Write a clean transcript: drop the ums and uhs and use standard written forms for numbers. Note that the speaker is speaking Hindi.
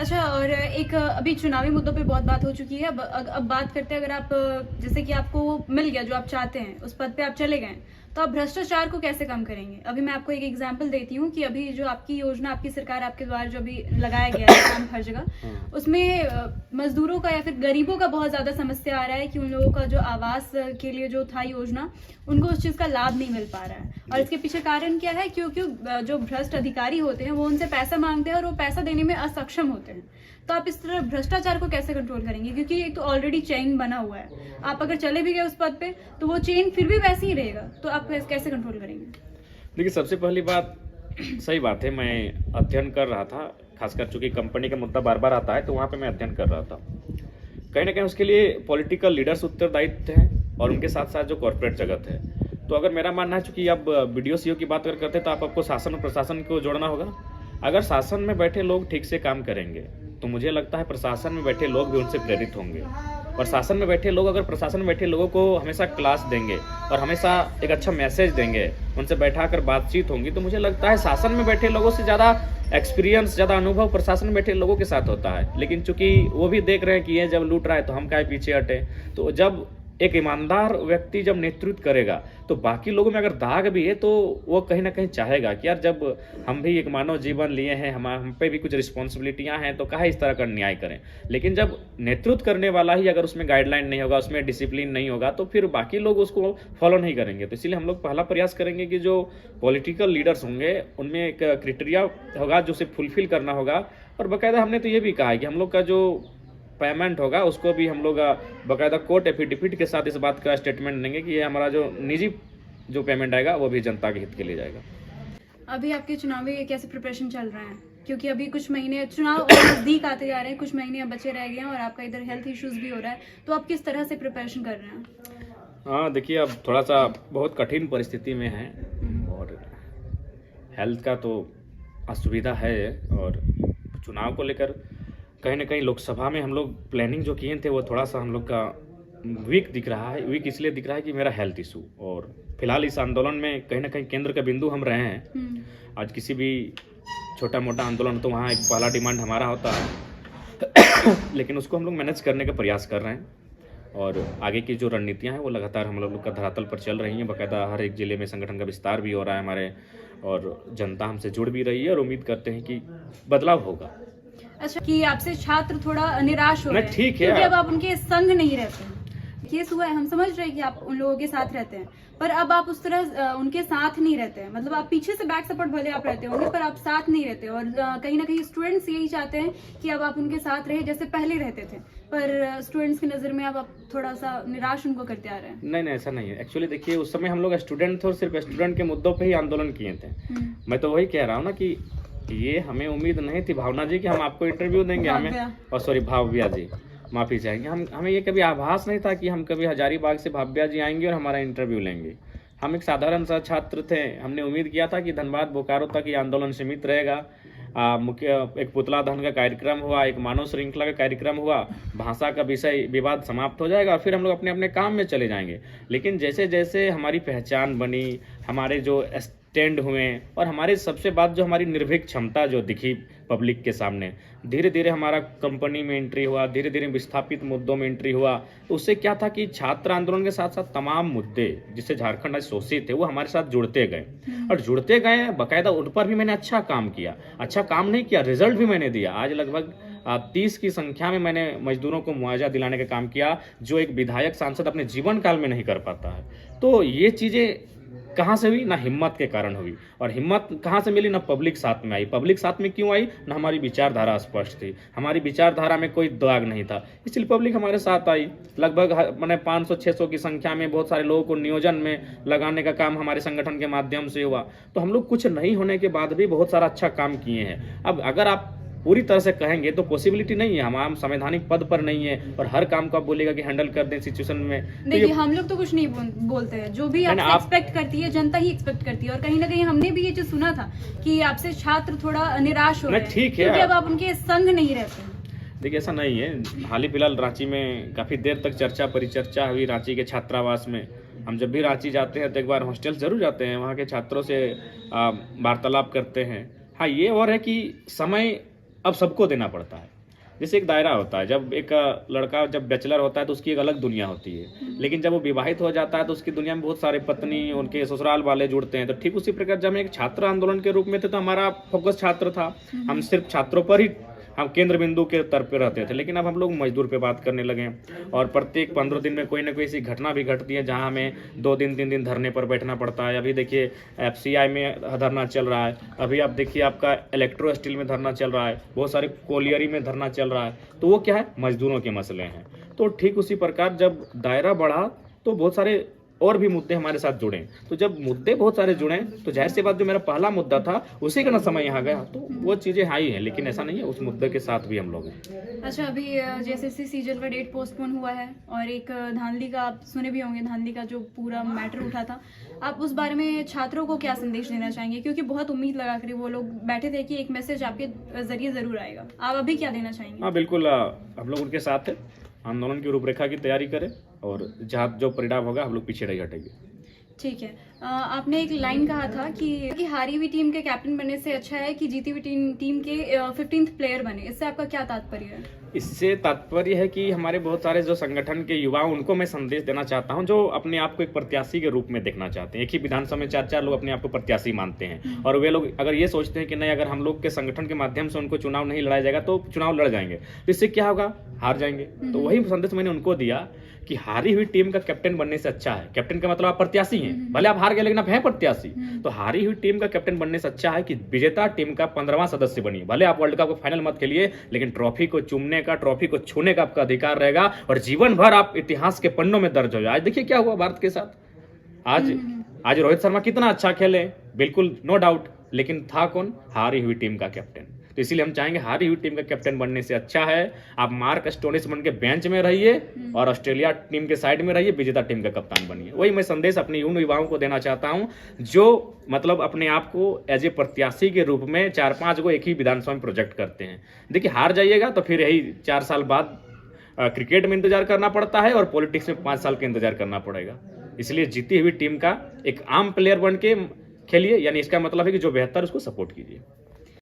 अच्छा, और एक अभी चुनावी मुद्दों पे बहुत बात हो चुकी है। अब बात करते हैं, अगर आप जैसे कि आपको वो मिल गया जो आप चाहते हैं, उस पद पे आप चले गए, तो आप भ्रष्टाचार को कैसे कम करेंगे? अभी मैं आपको एक एग्जांपल देती हूँ कि अभी जो आपकी योजना, आपकी सरकार, आपके द्वारा जो अभी लगाया गया है काम हर जगह, उसमें मजदूरों का या फिर गरीबों का बहुत ज्यादा समस्या आ रहा है कि उन लोगों का जो आवास के लिए जो था योजना, उनको उस चीज का लाभ नहीं मिल पा रहा है। और इसके पीछे कारण क्या है? क्योंकि जो भ्रष्ट अधिकारी होते हैं वो उनसे पैसा मांगते हैं और वो पैसा देने में असक्षम होते हैं। तो आप इस तरह भ्रष्टाचार को कैसे कंट्रोल करेंगे? क्योंकि एक तो ऑलरेडी चेन बना हुआ है, आप अगर चले भी गए उस पद पे तो वो चेन फिर भी वैसे ही रहेगा, तो आप कैसे कंट्रोल करेंगे? देखिए, सबसे पहली बात, सही बात है, मैं अध्ययन कर रहा था, खासकर चूंकि कंपनी का मुद्दा बार बार आता है तो वहाँ पे मैं अध्ययन कर रहा था। कहीं ना कहीं उसके लिए पॉलिटिकल लीडर्स उत्तरदायित्व है और उनके साथ साथ जो कॉर्पोरेट जगत है। तो अगर मेरा मानना है, चूंकि अब बीडीओ सीओ की बात करते हैं, तो आपको शासन और प्रशासन को जोड़ना होगा। अगर शासन में बैठे लोग ठीक से काम करेंगे तो मुझे लगता है प्रशासन में बैठे लोग भी उनसे प्रेरित होंगे, और शासन में बैठे लोग अगर प्रशासन में बैठे लोगों को हमेशा क्लास देंगे और हमेशा एक अच्छा मैसेज देंगे, उनसे बैठाकर बातचीत होंगी, तो मुझे लगता है शासन में बैठे लोगों से ज़्यादा एक्सपीरियंस, ज़्यादा अनुभव प्रशासन में बैठे लोगों के साथ होता है। लेकिन चूंकि वो भी देख रहे हैं कि ये जब लूट रहा है तो हम काहे पीछे हटे। तो जब एक ईमानदार व्यक्ति जब नेतृत्व करेगा तो बाकी लोगों में अगर दाग भी है तो वो कहीं ना कहीं चाहेगा कि यार, जब हम भी एक मानव जीवन लिए हैं, हम पे भी कुछ रिस्पॉन्सिबिलिटियां हैं, तो काहे इस तरह का न्याय करें। लेकिन जब नेतृत्व करने वाला ही अगर उसमें गाइडलाइन नहीं होगा, उसमें डिसिप्लिन नहीं होगा, तो फिर बाकी लोग उसको फॉलो नहीं करेंगे। तो इसीलिए हम लोग पहला प्रयास करेंगे कि जो पॉलिटिकल लीडर्स होंगे उनमें एक क्राइटेरिया होगा जो उसे फुलफिल करना होगा। और बाकायदा हमने तो ये भी कहा है कि हम लोग का जो पेमेंट होगा उसको भी हम लोग बाकायदा कोर्ट एफिडेविट के साथ इस बात का स्टेटमेंट देंगे कि ये हमारा जो निजी जो पेमेंट आएगा वो भी जनता के हित के लिए जाएगा। अभी आपके चुनावी कैसे प्रिपरेशन चल रहे हैं? क्योंकि अभी कुछ महीने चुनाव नजदीक आते जा रहे हैं, कुछ महीने अब बचे रह गए हैं और आपका इधर हेल्थ इश्यूज भी हो रहा है, तो आप किस तरह से प्रिपरेशन कर रहे हैं? हाँ, देखिए, अब थोड़ा सा बहुत कठिन परिस्थिति में है और हेल्थ का तो असुविधा है, और चुनाव को लेकर कहीं ना कहीं लोकसभा में हम लोग प्लानिंग जो किए थे वो थोड़ा सा हम लोग का वीक दिख रहा है। वीक इसलिए दिख रहा है कि मेरा हेल्थ इशू, और फिलहाल इस आंदोलन में कहीं ना कहीं केंद्र का बिंदु हम रहे हैं। आज किसी भी छोटा मोटा आंदोलन तो वहाँ एक पहला डिमांड हमारा होता है लेकिन उसको हम लोग मैनेज करने का प्रयास कर रहे हैं, और आगे की जो रणनीतियाँ हैं वो लगातार हम लोग का धरातल पर चल रही हैं। बाकायदा हर एक जिले में संगठन का विस्तार भी हो रहा है हमारे, और जनता हमसे जुड़ भी रही है, और उम्मीद करते हैं कि बदलाव होगा। अच्छा, कि आपसे छात्र थोड़ा निराश हो रहे हैं, ठीक है, क्योंकि अब आप उनके संग नहीं रहते हैं। केस हुआ है, हम समझ रहे हैं कि आप उन लोगों के साथ रहते हैं, पर अब आप उस तरह उनके साथ नहीं रहते हैं। मतलब आप पीछे से बैक सपोर्ट भले आप रहते होंगे, पर आप साथ नहीं रहते। और कहीं ना कहीं स्टूडेंट्स यही चाहते हैं कि अब आप उनके साथ रहे जैसे पहले रहते थे, पर स्टूडेंट्स की नजर में अब आप थोड़ा सा निराश उनको करते आ रहे हैं। नहीं, ऐसा नहीं है। एक्चुअली देखिए, उस समय हम लोग स्टूडेंट थे और सिर्फ स्टूडेंट के मुद्दों पे ही आंदोलन किए थे। मैं तो वही कह रहा हूँ ना कि ये हमें उम्मीद नहीं थी भावना जी कि हम आपको इंटरव्यू देंगे, हमें, और सॉरी भाव्या जी, माफी चाहेंगे, हमें ये कभी आभास नहीं था कि हम कभी हजारीबाग से भाव्या जी आएंगे और हमारा इंटरव्यू लेंगे। हम एक साधारण सा छात्र थे। हमने उम्मीद किया था कि धनबाद बोकारो तक ये आंदोलन सीमित रहेगा। मुख्य एक पुतला दहन का कार्यक्रम हुआ, एक मानव श्रृंखला का कार्यक्रम हुआ, भाषा का विषय विवाद समाप्त हो जाएगा और फिर हम लोग अपने अपने काम में चले जाएंगे। लेकिन जैसे जैसे हमारी पहचान बनी, हमारे जो स्टैंड हुए, और हमारे सबसे बात जो हमारी निर्भीक क्षमता जो दिखी पब्लिक के सामने, धीरे धीरे हमारा कंपनी में एंट्री हुआ, धीरे धीरे विस्थापित मुद्दों में एंट्री हुआ। तो उससे क्या था कि छात्र आंदोलन के साथ साथ तमाम मुद्दे जिससे झारखंड आज शोषित थे वो हमारे साथ जुड़ते गए, और जुड़ते गए। बाकायदा उन पर भी मैंने अच्छा काम किया, अच्छा काम नहीं किया, रिजल्ट भी मैंने दिया। आज लगभग 30 की संख्या में मैंने मजदूरों को मुआवजा दिलाने का काम किया, जो एक विधायक सांसद अपने जीवन काल में नहीं कर पाता है। तो ये चीजें कहाँ से हुई? ना हिम्मत के कारण हुई, और हिम्मत कहाँ से मिली? ना पब्लिक साथ में आई। पब्लिक साथ में क्यों आई? ना हमारी विचारधारा स्पष्ट थी, हमारी विचारधारा में कोई दाग नहीं था, इसलिए पब्लिक हमारे साथ आई। लगभग मैंने 500-600 की संख्या में बहुत सारे लोगों को नियोजन में लगाने का काम हमारे संगठन के माध्यम से हुआ। तो हम लोग कुछ नहीं होने के बाद भी बहुत सारा अच्छा काम किए हैं। अब अगर आप पूरी तरह से कहेंगे तो पॉसिबिलिटी नहीं है, हम संवैधानिक पद पर नहीं है और हर काम को आप बोलेगा कि हैंडल कर दें सिचुएशन में। देखिए, हम लोग तो कुछ नहीं बोलते हैं, जो भी आपसे एक्सपेक्ट करती है जनता ही एक्सपेक्ट करती है। और कहीं ना कहीं हमने भी ये जो सुना था कि आपसे छात्र थोड़ा निराश हो रहे हैं, ठीक है, क्योंकि अब आप उनके संग नहीं रहते हैं। देखिए, ऐसा नहीं है। हाल ही फिलहाल रांची में काफी देर तक चर्चा परिचर्चा हुई रांची के छात्रावास में। हम जब भी रांची जाते हैं तो एक बार हॉस्टल जरूर जाते हैं, वहाँ के छात्रों से वार्तालाप करते हैं। हाँ, ये और है कि समय अब सबको देना पड़ता है। जैसे एक दायरा होता है, जब एक लड़का जब बैचलर होता है तो उसकी एक अलग दुनिया होती है, लेकिन जब वो विवाहित हो जाता है तो उसकी दुनिया में बहुत सारे पत्नी, उनके ससुराल वाले जुड़ते हैं। तो ठीक उसी प्रकार जब हम एक छात्र आंदोलन के रूप में थे तो हमारा फोकस छात्र था, हम सिर्फ छात्रों पर ही हम केंद्र बिंदु के तौर पे रहते थे। लेकिन अब हम लोग मजदूर पे बात करने लगे हैं और प्रत्येक 15 दिन में कोई ना कोई ऐसी घटना भी घटती है जहां हमें 2 दिन 3 दिन धरने पर बैठना पड़ता है। अभी देखिए FCI में धरना चल रहा है, अभी आप देखिए आपका इलेक्ट्रो स्टील में धरना चल रहा है, बहुत सारे कोलियरी में धरना चल रहा है। तो वो क्या है, मजदूरों के मसले हैं। तो ठीक उसी प्रकार जब दायरा बढ़ा तो बहुत सारे और भी मुद्दे हमारे साथ जुड़े। तो जब मुद्दे बहुत सारे जुड़े तो जाहिर सी बात जो मेरा पहला मुद्दा था उसी का ना समय यहाँ गया, तो वो चीज़ें हाई हैं। लेकिन ऐसा नहीं है, उस मुद्दे के साथ भी हम लोग हैं। अच्छा, अभी JSSC सीजल का डेट पोस्टपोन हुआ है और एक धांधली का आप सुने भी होंगे, धांधली का जो पूरा मैटर उठा था, आप उस बारे में छात्रों को क्या संदेश देना चाहेंगे? क्योंकि बहुत उम्मीद लगा कर वो लोग बैठे थे कि एक मैसेज आपके जरिए जरूर आएगा। आप अभी क्या देना चाहेंगे? हाँ बिल्कुल, हम लोग उनके साथ हैं, आंदोलन की रूपरेखा की तैयारी करें और जहाँ जो परिणाम होगा हम लोग पीछे नहीं हटेंगे। ठीक है। आपने एक लाइन कहा था कि हारी हुई टीम के कैप्टन बनने से अच्छा है कि जीती हुई टीम के 15th प्लेयर बने। इससे आपका क्या तात्पर्य है? इससे तात्पर्य है कि हमारे बहुत सारे जो संगठन के युवा, उनको मैं संदेश देना चाहता हूं, जो अपने आप को एक प्रत्याशी के रूप में देखना चाहते हैं। एक ही विधानसभा में 4 लोग अपने आप को प्रत्याशी मानते हैं और वे लोग अगर ये सोचते हैं कि नहीं, अगर हम लोग के संगठन के माध्यम से उनको चुनाव नहीं लड़ाया जाएगा तो चुनाव लड़ जाएंगे, तो इससे क्या होगा, हार जाएंगे। तो वही संदेश मैंने उनको दिया कि हारी हुई टीम का कैप्टन बनने से अच्छा है, कैप्टन का मतलब आप प्रत्याशी हैं, भले आप हार गए लेकिन आप हैं प्रत्याशी, तो हारी हुई टीम का कैप्टन बनने से अच्छा है कि विजेता टीम का 15वां सदस्य बनिए। भले आप वर्ल्ड कप को फाइनल मत खेलिए, लेकिन ट्रॉफी को चूमने का, ट्रॉफी को छूने का आपका अधिकार रहेगा और जीवन भर आप इतिहास के पन्नों में दर्ज हो जाए। आज देखिए क्या हुआ भारत के साथ, आज रोहित शर्मा कितना अच्छा खेले, बिल्कुल नो डाउट, लेकिन था कौन, हारी हुई टीम का कैप्टन। तो इसीलिए हम चाहेंगे हारी हुई टीम का कैप्टन बनने से अच्छा है आप मार्क स्टोनिस बन के बेंच में रहिए और ऑस्ट्रेलिया टीम के साइड में रहिए, विजेता टीम का कप्तान बनिए। वही मैं संदेश अपने उन युवाओं को देना चाहता हूं जो मतलब अपने आप को एज ए प्रत्याशी के रूप में 4-5 को एक ही विधानसभा में प्रोजेक्ट करते हैं। देखिए हार जाइएगा तो फिर यही 4 साल बाद क्रिकेट में इंतजार करना पड़ता है और पॉलिटिक्स में 5 साल का इंतजार करना पड़ेगा। इसलिए जीती हुई टीम का एक आम प्लेयर बन के खेलिए, यानी इसका मतलब है कि जो बेहतर उसको सपोर्ट कीजिए।